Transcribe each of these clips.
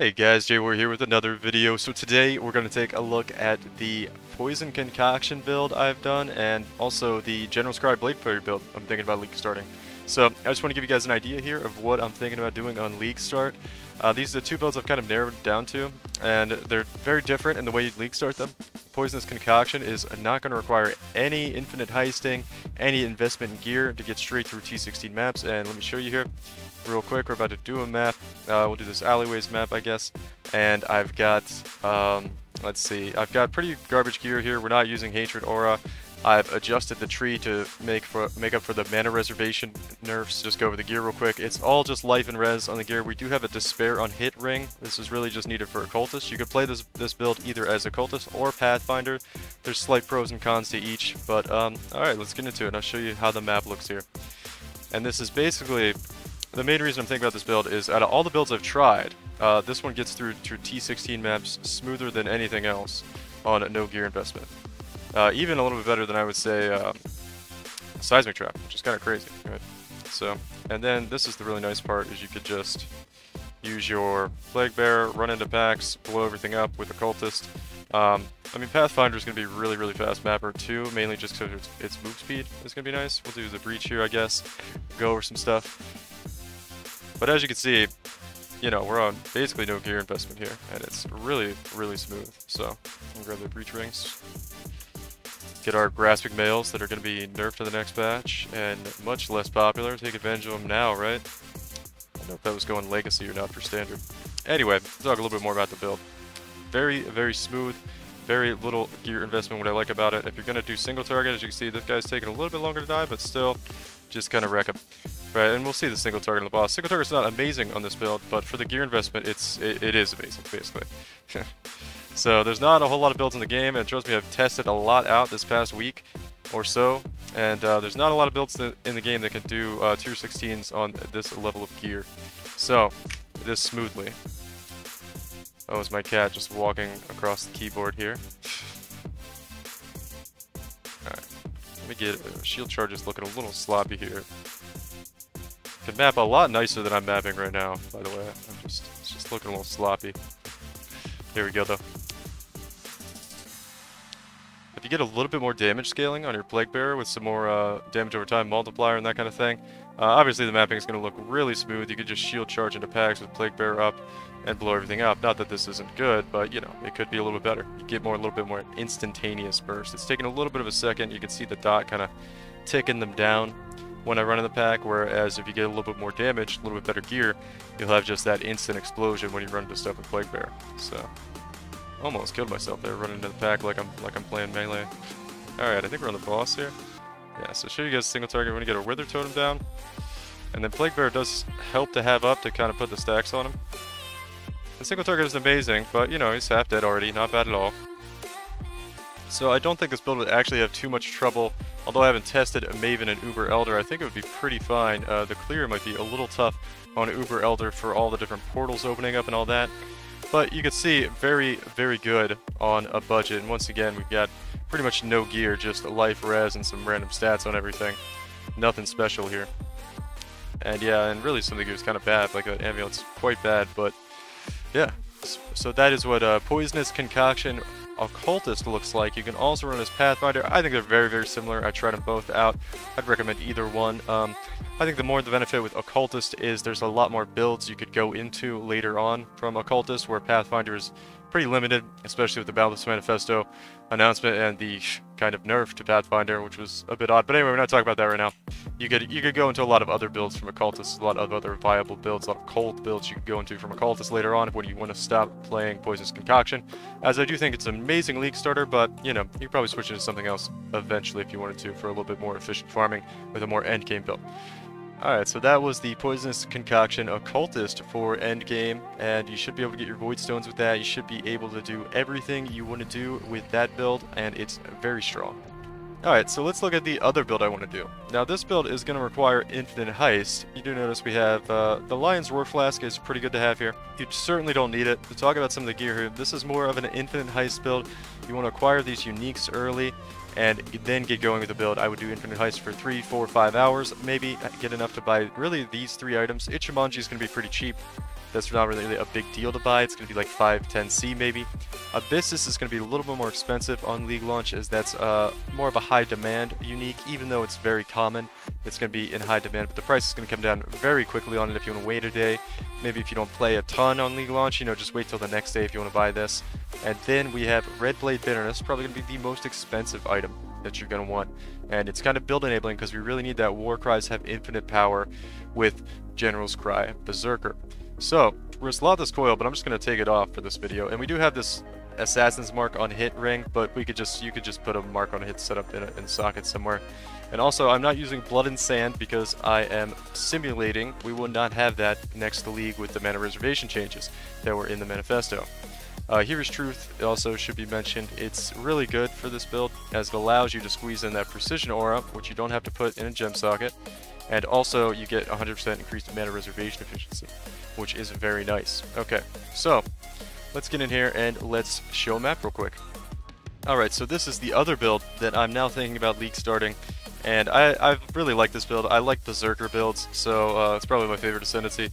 Hey guys, Jay, we're here with another video. So today we're going to take a look at the Poison Concoction build I've done and also the General Scribe Blade Fairy build I'm thinking about league starting. So I just want to give you guys an idea here of what I'm thinking about doing on league start. These are the two builds I've kind of narrowed it down to, and they're very different in the way you league start them. Poisonous Concoction is not going to require any infinite heisting, any investment in gear to get straight through T16 maps, and let me show you here. Real quick, we're about to do a map. We'll do this alleyways map, I guess. And I've got, let's see, I've got pretty garbage gear here. We're not using Hatred Aura. I've adjusted the tree to make up for the mana reservation nerfs. Just go over the gear real quick. It's all just life and res on the gear. We do have a Despair on hit ring. This is really just needed for Occultist. You could play this build either as Occultist or Pathfinder. There's slight pros and cons to each, but alright, let's get into it and I'll show you how the map looks here. And this is basically, the main reason I'm thinking about this build is out of all the builds I've tried, this one gets through T16 maps smoother than anything else on no gear investment. Even a little bit better than I would say Seismic Trap, which is kind of crazy, right? So, and then this is the really nice part, is you could just use your Plague Bearer, run into packs, blow everything up with Occultist. I mean, Pathfinder is going to be really, really fast mapper too, mainly just because its move speed is going to be nice. We'll do the Breach here, I guess, go over some stuff. But as you can see, you know, we're on basically no gear investment here, and it's really, really smooth. So, we'll grab the Breach Rings. Get our Grasping Males that are going to be nerfed to the next patch, and much less popular. Take advantage of them now, right? I don't know if that was going Legacy or not for Standard. Anyway, let's talk a little bit more about the build. Very, very smooth, very little gear investment, what I like about it. If you're going to do single target, as you can see, this guy's taking a little bit longer to die, but still, just kind of wreck him. Right, and we'll see the single target on the boss. Single target's not amazing on this build, but for the gear investment, it is amazing, basically. So there's not a whole lot of builds in the game, and trust me, I've tested a lot out this past week or so, and there's not a lot of builds in the game that can do tier 16s on this level of gear. So, this smoothly. Oh, it's my cat just walking across the keyboard here. Alright, let me get shield charges looking a little sloppy here. Can map a lot nicer than I'm mapping right now, by the way. It's just looking a little sloppy. Here we go, though. If you get a little bit more damage scaling on your Plague Bearer with some more damage over time multiplier and that kind of thing, obviously the mapping is going to look really smooth. You could just shield charge into packs with Plague Bearer up and blow everything up. Not that this isn't good, but you know, it could be a little bit better. You get a little bit more instantaneous burst. It's taking a little bit of a second. You can see the dot kind of ticking them down when I run in the pack, whereas if you get a little bit more damage, a little bit better gear, you'll have just that instant explosion when you run into stuff with Plague Bearer. So, almost killed myself there running into the pack like I'm playing melee. Alright, I think we're on the boss here. Yeah, so show you guys a single target when you get a Wither Totem down. And then Plague Bearer does help to have up to kind of put the stacks on him. The single target is amazing, but you know, he's half dead already, not bad at all. So I don't think this build would actually have too much trouble. Although I haven't tested a Maven and Uber Elder, I think it would be pretty fine. The clear might be a little tough on Uber Elder for all the different portals opening up and all that. But you can see very, very good on a budget. And once again, we've got pretty much no gear, just life res and some random stats on everything. Nothing special here. And yeah, and really some of the gear is kind of bad. Like that Amulet's quite bad, but yeah. So that is what Poisonous Concoction Occultist looks like. You can also run as Pathfinder. I think they're very, very similar. I tried them both out. I'd recommend either one. I think the benefit with Occultist is there's a lot more builds you could go into later on from Occultist, where Pathfinder is pretty limited, especially with the Boundless Manifesto announcement and the kind of nerf to Pathfinder, which was a bit odd. But anyway, we're not talking about that right now. You could go into a lot of other builds from Occultist, a lot of other viable builds, a lot of cold builds you could go into from Occultist later on when you want to stop playing Poisonous Concoction. As I do think it's an amazing league starter, but you know, you could probably switch into something else eventually if you wanted to for a little bit more efficient farming with a more endgame build. Alright, so that was the Poisonous Concoction Occultist for endgame, and you should be able to get your Void Stones with that. You should be able to do everything you want to do with that build, and it's very strong. Alright, so let's look at the other build I want to do. Now this build is going to require Infinite Heist. You do notice we have the Lion's Roar Flask is pretty good to have here. You certainly don't need it. To talk about some of the gear here, this is more of an Infinite Heist build. You want to acquire these uniques early and then get going with the build. I would do Infinite Heist for 3, 4, 5 hours, maybe get enough to buy really these 3 items. Ichimonji is going to be pretty cheap. That's not really a big deal to buy. It's going to be like 510C maybe. Abyssus is going to be a little bit more expensive on League launch, as that's more of a high demand unique. Even though it's very common, it's going to be in high demand, but the price is going to come down very quickly on it if you want to wait a day. Maybe if you don't play a ton on League launch, you know, just wait till the next day if you want to buy this. And then we have Red Blade Bitterness, probably going to be the most expensive item that you're going to want. And it's kind of build enabling because we really need that War Cries have infinite power with General's Cry Berserker. So, we're Sloth's Coil, but I'm just going to take it off for this video. And we do have this Assassin's Mark on hit ring, but you could just put a mark on hit set up in socket somewhere. And also, I'm not using Blood and Sand because I am simulating we will not have that next to League with the mana reservation changes that were in the manifesto. Here's Truth, it also should be mentioned. It's really good for this build, as it allows you to squeeze in that Precision Aura, which you don't have to put in a gem socket. And also, you get 100% increased mana reservation efficiency, which is very nice. Okay, so let's get in here and let's show a map real quick. Alright, so this is the other build that I'm now thinking about League starting. And I really like this build. I like Berserker builds, so it's probably my favorite Ascendancy.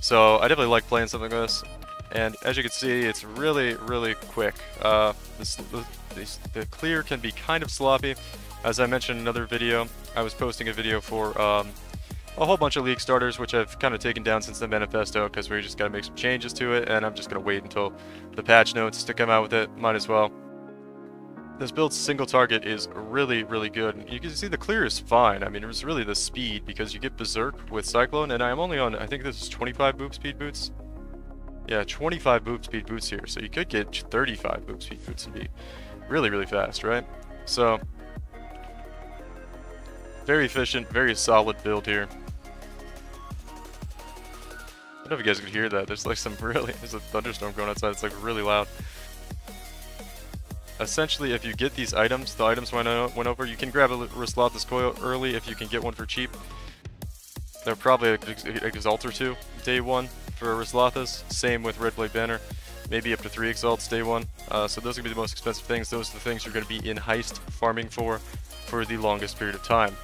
So I definitely like playing something like this. And as you can see, it's really, really quick. The clear can be kind of sloppy. As I mentioned in another video, I was posting a video for a whole bunch of League starters, which I've kind of taken down since the manifesto, because we just got to make some changes to it, and I'm just going to wait until the patch notes to come out with it. Might as well. This build's single target is really, really good. You can see the clear is fine. I mean, it was really the speed, because you get Berserk with Cyclone, and I'm only on, I think this is 25 move speed boots. Yeah, 25 move speed boots here, so you could get 35 move speed boots and be really, really fast, right? So, very efficient, very solid build here. I don't know if you guys could hear that. There's like there's a thunderstorm going outside. It's like really loud. Essentially, if you get these items, the items went over, you can grab a Sloth's Coil early if you can get one for cheap. They're probably an Exalt or two day one for Rislothas. Same with Red Blade Banner. Maybe up to 3 Exalts day one. So those are going to be the most expensive things. Those are the things you're going to be in Heist farming for the longest period of time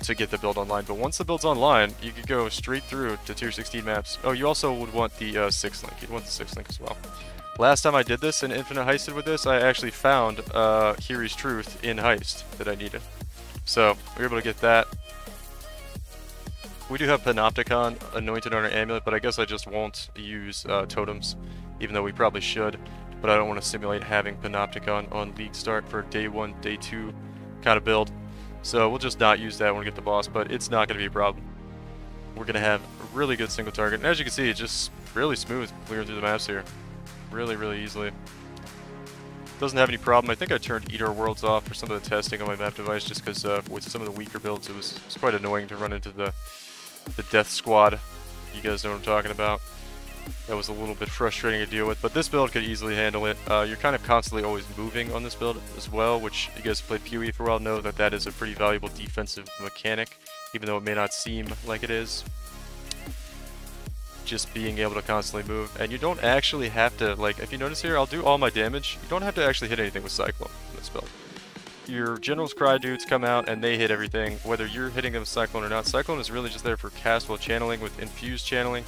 to get the build online. But once the build's online, you could go straight through to tier 16 maps. Oh, you also would want the 6 link. You'd want the 6 link as well. Last time I did this and Infinite Heisted with this, I actually found Here's Truth in Heist that I needed. So we were able to get that. We do have Panopticon anointed on our amulet, but I guess I just won't use totems, even though we probably should. But I don't want to simulate having Panopticon on League start for day 1, day 2 kind of build. So we'll just not use that when we get the boss, but it's not going to be a problem. We're going to have a really good single target. And as you can see, it's just really smooth clearing through the maps here. Really, really easily. Doesn't have any problem. I think I turned Eater Worlds off for some of the testing on my map device, just because with some of the weaker builds, it was quite annoying to run into the Death Squad. You guys know what I'm talking about. That was a little bit frustrating to deal with, but this build could easily handle it. You're kind of constantly always moving on this build as well, which you guys played PoE for a while know that that is a pretty valuable defensive mechanic, even though it may not seem like it is. Just being able to constantly move, and you don't actually have to, like, if you notice here, I'll do all my damage. You don't have to actually hit anything with Cyclone in this build. Your General's Cry dudes come out and they hit everything, whether you're hitting them with Cyclone or not. Cyclone is really just there for cast while channeling with infused channeling.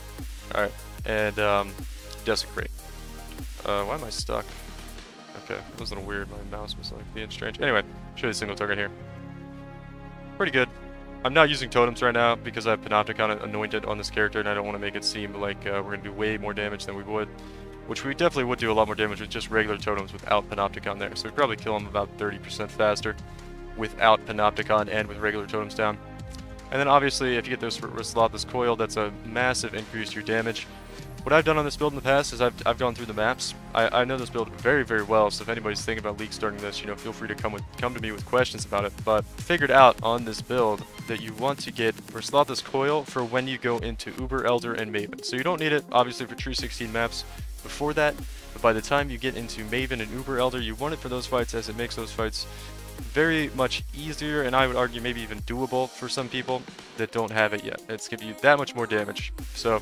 Alright, and Desecrate. Why am I stuck? Okay, that was a little weird. My mouse was like being strange. Anyway, show you a single target here. Pretty good. I'm not using totems right now because I have Panopticon anointed on this character, and I don't want to make it seem like we're going to do way more damage than we would. Which we definitely would do a lot more damage with just regular totems without Panopticon there. So we'd probably kill him about 30% faster without Panopticon and with regular totems down. And then obviously, if you get this Risloth's Coil, that's a massive increase to your damage. What I've done on this build in the past is I've gone through the maps. I know this build very, very well, so if anybody's thinking about League starting this, you know, feel free to come to me with questions about it. But figured out on this build that you want to get Risloth's Coil for when you go into Uber Elder and Maven. So you don't need it, obviously, for True 16 maps before that, but by the time you get into Maven and Uber Elder, you want it for those fights, as it makes those fights very much easier, and I would argue maybe even doable for some people that don't have it yet. It's giving you that much more damage. So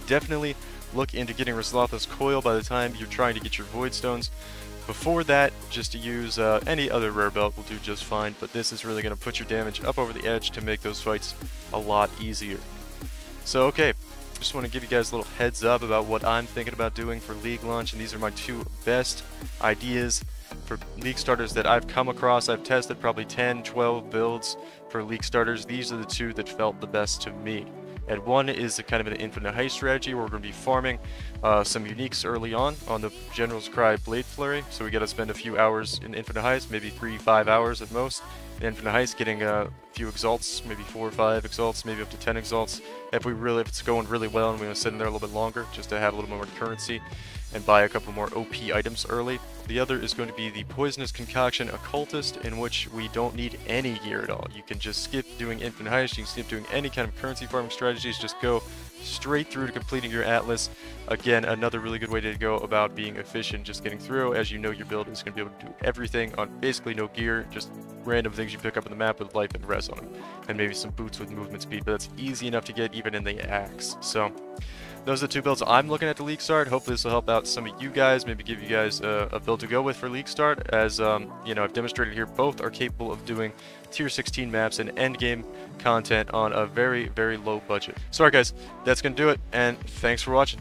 definitely look into getting Risloth's Coil by the time you're trying to get your Void Stones. Before that, just to use any other rare belt will do just fine, but this is really going to put your damage up over the edge to make those fights a lot easier. So okay, Just want to give you guys a little heads up about what I'm thinking about doing for League launch, and these are my 2 best ideas for League starters that I've come across. I've tested probably 10, 12 builds for League starters. These are the 2 that felt the best to me. And one is a kind of an infinite heist strategy where we're going to be farming some uniques early on the General's Cry Blade Flurry. So we got to spend a few hours in infinite heist, maybe 3-5 hours at most. In infinite heist, getting a few exalts, maybe 4 or 5 exalts, maybe up to 10 exalts. If it's going really well and we want to sit in there a little bit longer, just to have a little more currency and buy a couple more OP items early. The other is going to be the Poisonous Concoction Occultist, in which we don't need any gear at all. You can just skip doing infinite heist, you can skip doing any kind of currency farming strategies, just go straight through to completing your Atlas. Again, another really good way to go about being efficient, just getting through, as you know your build is going to be able to do everything on basically no gear, just random things you pick up in the map with life and res on them, and maybe some boots with movement speed, but that's easy enough to get even in the axe. So those are the 2 builds I'm looking at to League Start. Hopefully this will help out some of you guys, maybe give you guys a build to go with for League Start. As you know, I've demonstrated here, both are capable of doing tier 16 maps and endgame content on a very, very low budget. So alright guys, that's going to do it, and thanks for watching.